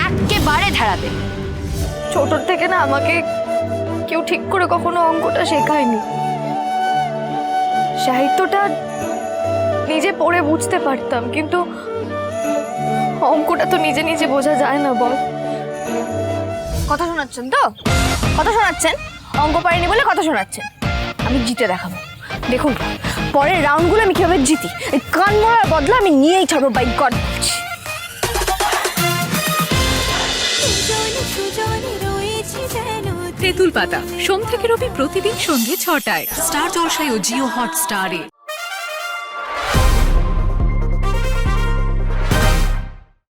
একেবারে ধারাবে। ছোট থেকে না আমাকে কেউ ঠিক করে কখনো অঙ্কটা শেখায়নি। সাহিত্যটা নিজে পড়ে বুঝতে পারতাম, কিন্তু অঙ্কটা তো নিজে নিজে বোঝা যায় না। বল, কথা শোনাচ্ছেন তো? কথা শোনাচ্ছেন? অঙ্ক পারিনি বলে কথা শোনাচ্ছেন। আমি জিতে দেখাবো, দেখুন পরের রাউন্ডগুলো আমি কিভাবে জিতি। এই কান মরার বদলা আমি নিয়েই ছাড়বো, বাই গড। তেঁতুল পাতা সোম থেকে রবি প্রতিদিন সন্ধ্যে ৬টায় স্টার জলসায় ও জিও হটস্টারে।